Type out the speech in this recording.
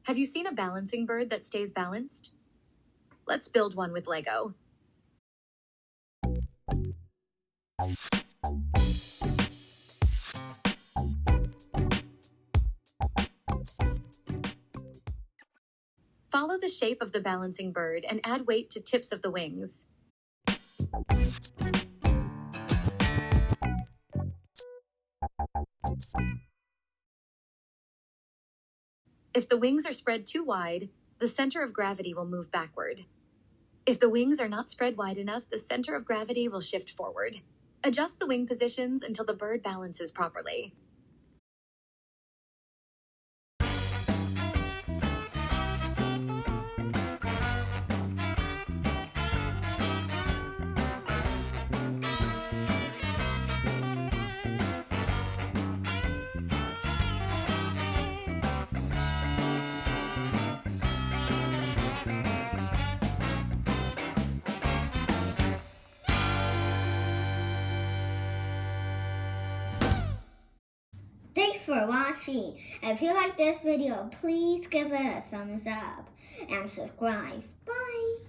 Have you seen a balancing bird that stays balanced? Let's build one with Lego. Follow the shape of the balancing bird and add weight to tips of the wings. If the wings are spread too wide, the center of gravity will move backward. If the wings are not spread wide enough, the center of gravity will shift forward. Adjust the wing positions until the bird balances properly. Thanks for watching. If you like this video, please give it a thumbs up and subscribe. Bye!